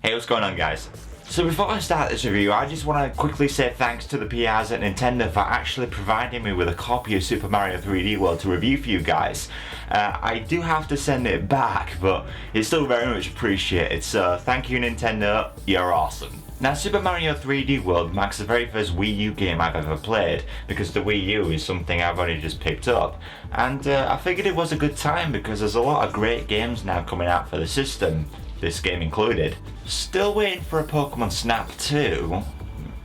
Hey, what's going on, guys? So before I start this review, I just want to quickly say thanks to the PRs at Nintendo for actually providing me with a copy of Super Mario 3D World to review for you guys. I do have to send it back, but it's still very much appreciated, so thank you Nintendo, you're awesome. Now, Super Mario 3D World marks the very first Wii U game I've ever played, because the Wii U is something I've only just picked up, and I figured it was a good time because there's a lot of great games now coming out for the system, this game included. Still waiting for a Pokemon Snap 2.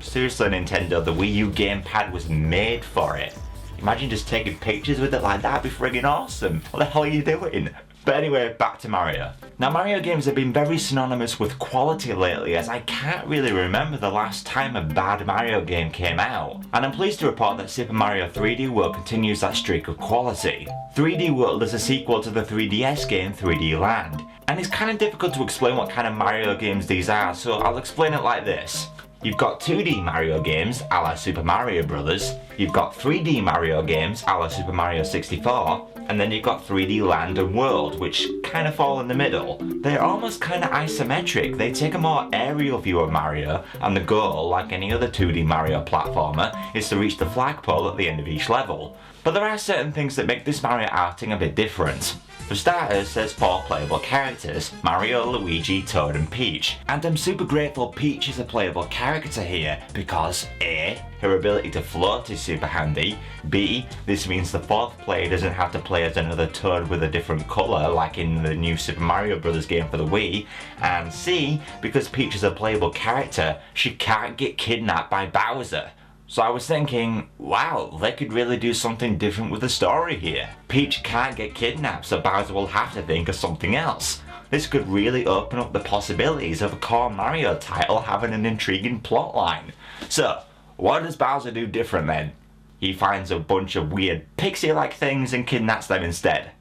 Seriously Nintendo, the Wii U gamepad was made for it. Imagine just taking pictures with it like that, that'd be friggin' awesome. What the hell are you doing? But anyway, back to Mario. Now, Mario games have been very synonymous with quality lately, as I can't really remember the last time a bad Mario game came out. And I'm pleased to report that Super Mario 3D World continues that streak of quality. 3D World is a sequel to the 3DS game 3D Land. And it's kind of difficult to explain what kind of Mario games these are, so I'll explain it like this. You've got 2D Mario games, a la Super Mario Bros. You've got 3D Mario games, a la Super Mario 64. And then you've got 3D Land and World, which kind of fall in the middle. They're almost kind of isometric. They take a more aerial view of Mario, and the goal, like any other 2D Mario platformer, is to reach the flagpole at the end of each level. But there are certain things that make this Mario outing a bit different. For starters, there's 4 playable characters, Mario, Luigi, Toad and Peach. And I'm super grateful Peach is a playable character here, because A, her ability to float is super handy, B, this means the 4th player doesn't have to play as another Toad with a different colour like in the new Super Mario Bros. Game for the Wii, and C, because Peach is a playable character, she can't get kidnapped by Bowser. So I was thinking, wow, they could really do something different with the story here. Peach can't get kidnapped, so Bowser will have to think of something else. This could really open up the possibilities of a core Mario title having an intriguing plotline. So, what does Bowser do different then? He finds a bunch of weird pixie-like things and kidnaps them instead.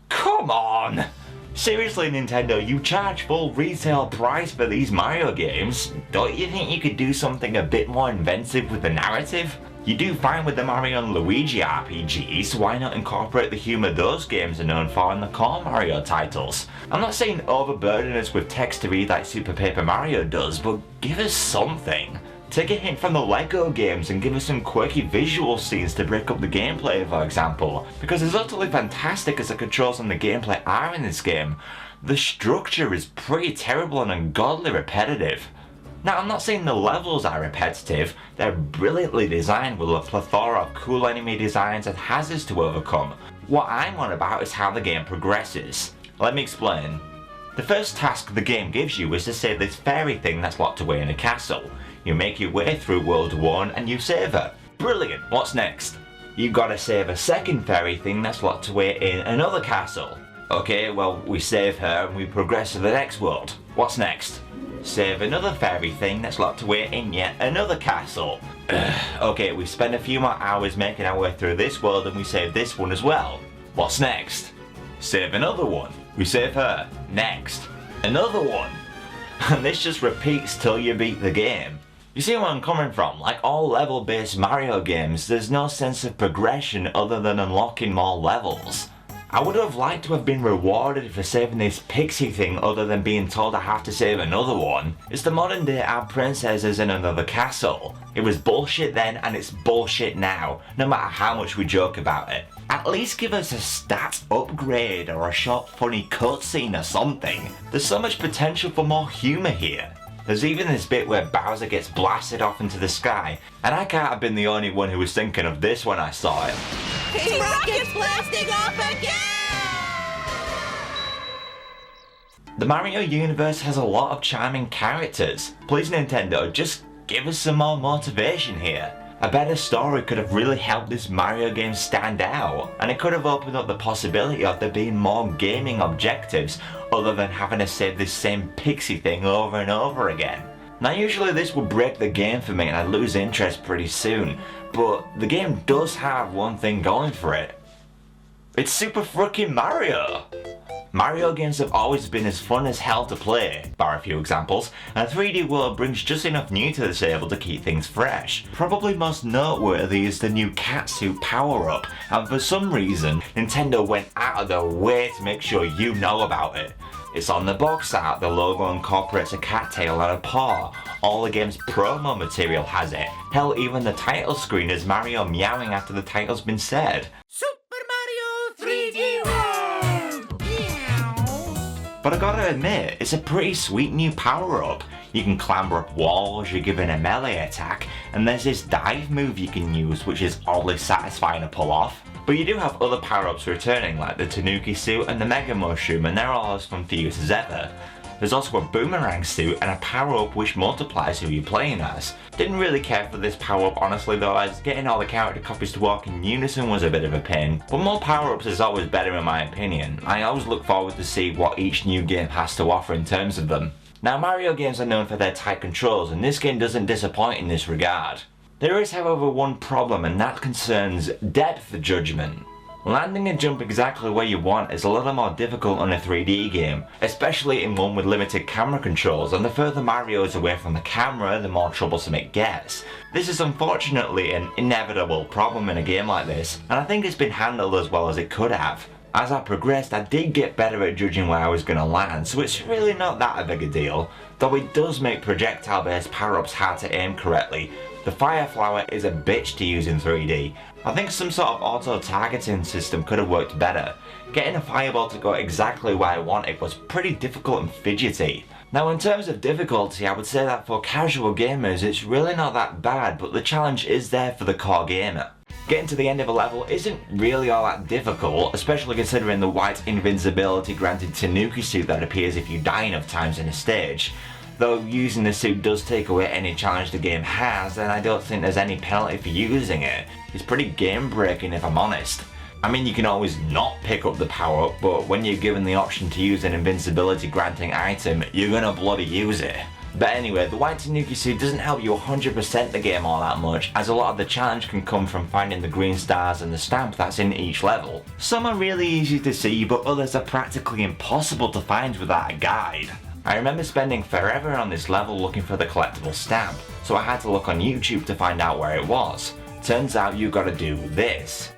Come on! Seriously Nintendo, you charge full retail price for these Mario games. Don't you think you could do something a bit more inventive with the narrative? You do fine with the Mario and Luigi RPGs, so why not incorporate the humour those games are known for in the core Mario titles? I'm not saying overburden us with text to read like Super Paper Mario does, but give us something. Take a hint from the LEGO games and give us some quirky visual scenes to break up the gameplay, for example. Because as utterly fantastic as the controls and the gameplay are in this game, the structure is pretty terrible and ungodly repetitive. Now, I'm not saying the levels are repetitive, they're brilliantly designed with a plethora of cool enemy designs and hazards to overcome. What I'm on about is how the game progresses. Let me explain. The first task the game gives you is to save this fairy thing that's locked away in a castle. You make your way through World 1 and you save her. Brilliant, what's next? You've got to save a second fairy thing that's locked away in another castle. Okay, well, we save her and we progress to the next world. What's next? Save another fairy thing that's locked away in yet another castle. Okay, we spend a few more hours making our way through this world and we save this one as well. What's next? Save another one. We save her. Next. Another one. And this just repeats till you beat the game. You see where I'm coming from? Like all level-based Mario games, there's no sense of progression other than unlocking more levels. I would have liked to have been rewarded for saving this pixie thing other than being told I have to save another one. It's the modern day our princess is in another castle. It was bullshit then and it's bullshit now, no matter how much we joke about it. At least give us a stat upgrade or a short funny cutscene or something. There's so much potential for more humour here. There's even this bit where Bowser gets blasted off into the sky, and I can't have been the only one who was thinking of this when I saw it. Team Rocket's blasting off again! The Mario universe has a lot of charming characters. Please Nintendo, just give us some more motivation here. A better story could have really helped this Mario game stand out, and it could have opened up the possibility of there being more gaming objectives other than having to save this same pixie thing over and over again. Now usually this would break the game for me and I'd lose interest pretty soon, but the game does have one thing going for it. It's Super frickin' Mario! Mario games have always been as fun as hell to play, bar a few examples, and 3D World brings just enough new to the table to keep things fresh. Probably most noteworthy is the new catsuit power-up, and for some reason, Nintendo went out of their way to make sure you know about it. It's on the box art, the logo incorporates a cattail and a paw. All the game's promo material has it. Hell, even the title screen is Mario meowing after the title's been said. Super Mario 3D World! Meow. But I gotta admit, it's a pretty sweet new power-up. You can clamber up walls, you're given a melee attack, and there's this dive move you can use which is oddly satisfying to pull off. But you do have other power-ups returning like the Tanooki suit and the Mega Mushroom, and they're all as fun to use as ever. There's also a Boomerang suit and a power-up which multiplies who you're playing as. Didn't really care for this power-up honestly though, as getting all the character copies to work in unison was a bit of a pain, but more power-ups is always better in my opinion. I always look forward to see what each new game has to offer in terms of them. Now Mario games are known for their tight controls, and this game doesn't disappoint in this regard. There is however one problem, and that concerns depth judgment. Landing a jump exactly where you want is a little more difficult on a 3D game, especially in one with limited camera controls, and the further Mario is away from the camera, the more troublesome it gets. This is unfortunately an inevitable problem in a game like this, and I think it's been handled as well as it could have. As I progressed, I did get better at judging where I was going to land, so it's really not that big a deal, though it does make projectile-based power-ups hard to aim correctly. The Fire Flower is a bitch to use in 3D. I think some sort of auto-targeting system could have worked better. Getting a fireball to go exactly where I wanted was pretty difficult and fidgety. Now in terms of difficulty, I would say that for casual gamers it's really not that bad, but the challenge is there for the core gamer. Getting to the end of a level isn't really all that difficult, especially considering the white invincibility granted Tanooki suit that appears if you die enough times in a stage. Though using the suit does take away any challenge the game has, and I don't think there's any penalty for using it. It's pretty game breaking if I'm honest. I mean, you can always not pick up the power up, but when you're given the option to use an invincibility granting item, you're gonna bloody use it. But anyway, the white Tanooki suit doesn't help you 100% the game all that much, as a lot of the challenge can come from finding the green stars and the stamp that's in each level. Some are really easy to see, but others are practically impossible to find without a guide. I remember spending forever on this level looking for the collectible stamp, so I had to look on YouTube to find out where it was. Turns out you gotta do this.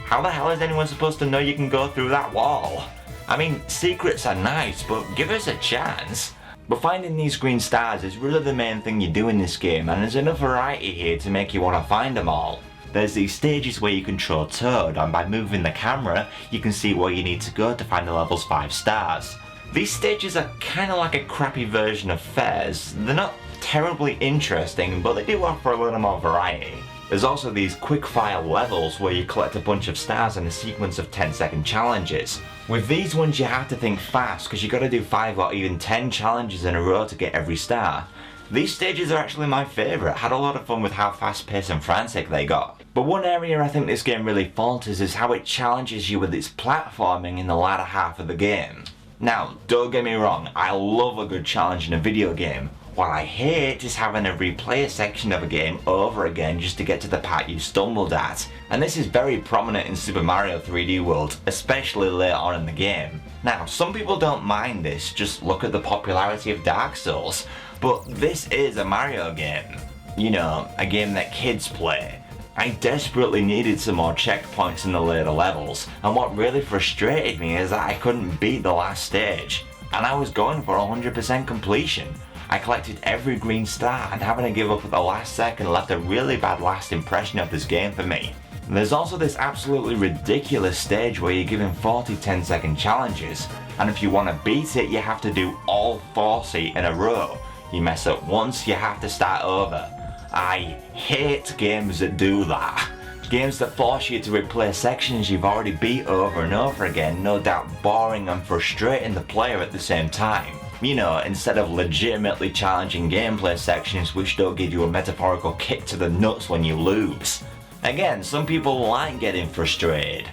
How the hell is anyone supposed to know you can go through that wall? I mean, secrets are nice, but give us a chance. But finding these green stars is really the main thing you do in this game, and there's enough variety here to make you want to find them all. There's these stages where you control Toad, and by moving the camera, you can see where you need to go to find the level's 5 stars. These stages are kinda like a crappy version of fairs. They're not terribly interesting, but they do offer a little more variety. There's also these quick-fire levels where you collect a bunch of stars in a sequence of 10-second challenges. With these ones you have to think fast, because you gotta do 5 or even 10 challenges in a row to get every star. These stages are actually my favourite, had a lot of fun with how fast-paced and frantic they got. But one area I think this game really falters is how it challenges you with its platforming in the latter half of the game. Now, don't get me wrong, I love a good challenge in a video game. What I hate is having to replay a section of a game over again just to get to the part you stumbled at. And this is very prominent in Super Mario 3D World, especially later on in the game. Now, some people don't mind this, just look at the popularity of Dark Souls. But this is a Mario game. You know, a game that kids play. I desperately needed some more checkpoints in the later levels, and what really frustrated me is that I couldn't beat the last stage. And I was going for 100% completion. I collected every green star, and having to give up at the last second left a really bad last impression of this game for me. There's also this absolutely ridiculous stage where you're given 40 10-second challenges, and if you want to beat it you have to do all 40 in a row. You mess up once, you have to start over. I hate games that do that. Games that force you to replay sections you've already beat over and over again, no doubt boring and frustrating the player at the same time. You know, instead of legitimately challenging gameplay sections which don't give you a metaphorical kick to the nuts when you lose. Again, some people like getting frustrated.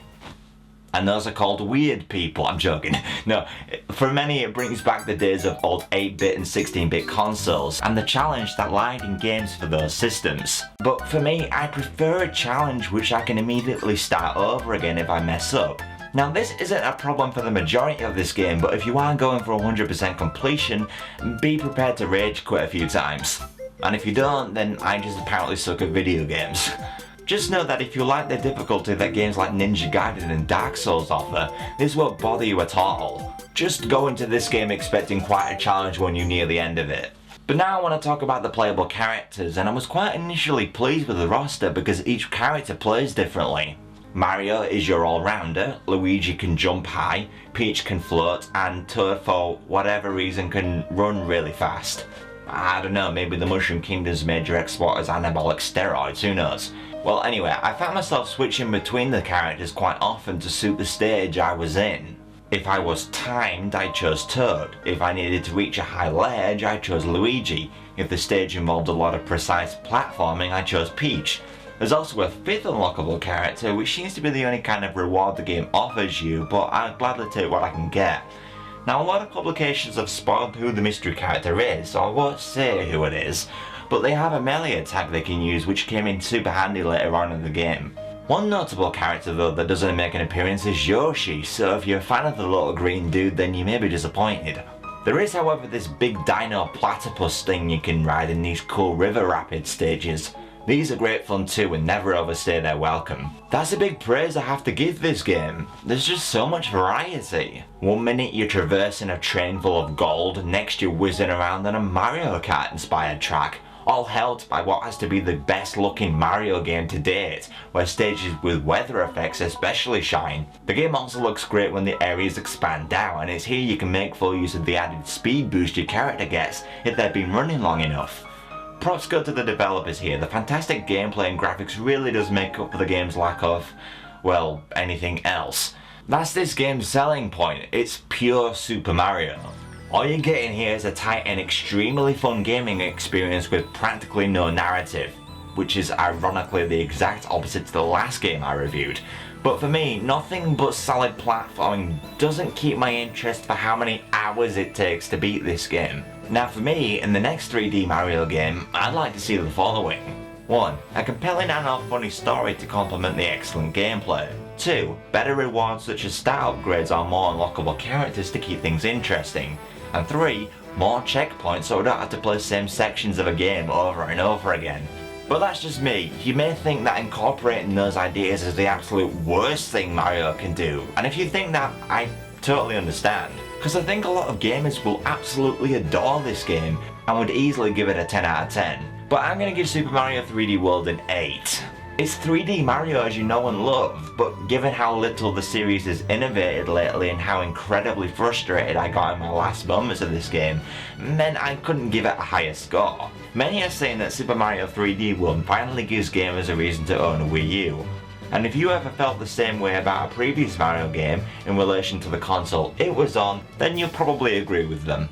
And those are called weird people. I'm joking. No, for many it brings back the days of old 8-bit and 16-bit consoles and the challenge that lied in games for those systems. But for me, I prefer a challenge which I can immediately start over again if I mess up. Now this isn't a problem for the majority of this game, but if you are going for 100% completion, be prepared to rage quit a few times. And if you don't, then I just apparently suck at video games. Just know that if you like the difficulty that games like Ninja Gaiden and Dark Souls offer, this won't bother you at all. Just go into this game expecting quite a challenge when you near the end of it. But now I want to talk about the playable characters, and I was quite initially pleased with the roster because each character plays differently. Mario is your all-rounder, Luigi can jump high, Peach can float, and Toad for whatever reason can run really fast. I don't know, maybe the Mushroom Kingdom's major export is anabolic steroids, who knows. Well anyway, I found myself switching between the characters quite often to suit the stage I was in. If I was timed, I chose Toad. If I needed to reach a high ledge, I chose Luigi. If the stage involved a lot of precise platforming, I chose Peach. There's also a fifth unlockable character, which seems to be the only kind of reward the game offers you, but I'd gladly take what I can get. Now, a lot of publications have spoiled who the mystery character is, so I won't say who it is, but they have a melee attack they can use which came in super handy later on in the game. One notable character though that doesn't make an appearance is Yoshi, so if you're a fan of the little green dude then you may be disappointed. There is however this big dino platypus thing you can ride in these cool river rapid stages. These are great fun too and never overstay their welcome. That's a big praise I have to give this game. There's just so much variety. One minute you're traversing a train full of gold, next you're whizzing around on a Mario Kart inspired track, all helped by what has to be the best looking Mario game to date, where stages with weather effects especially shine. The game also looks great when the areas expand out, and it's here you can make full use of the added speed boost your character gets if they've been running long enough. Props go to the developers here. The fantastic gameplay and graphics really does make up for the game's lack of, well, anything else. That's this game's selling point. It's pure Super Mario. All you're getting here is a tight and extremely fun gaming experience with practically no narrative, which is ironically the exact opposite to the last game I reviewed. But for me, nothing but solid platforming doesn't keep my interest for how many hours it takes to beat this game. Now for me, in the next 3D Mario game, I'd like to see the following. 1. A compelling and funny story to complement the excellent gameplay. 2. Better rewards such as stat upgrades or more unlockable characters to keep things interesting. And 3. More checkpoints so I don't have to play the same sections of a game over and over again. But that's just me. You may think that incorporating those ideas is the absolute worst thing Mario can do, and if you think that, I totally understand. Because I think a lot of gamers will absolutely adore this game and would easily give it a 10 out of 10. But I'm going to give Super Mario 3D World an 8. It's 3D Mario as you know and love, but given how little the series has innovated lately and how incredibly frustrated I got in my last moments of this game, meant I couldn't give it a higher score. Many are saying that Super Mario 3D World finally gives gamers a reason to own a Wii U. And if you ever felt the same way about a previous Mario game in relation to the console it was on, then you'll probably agree with them.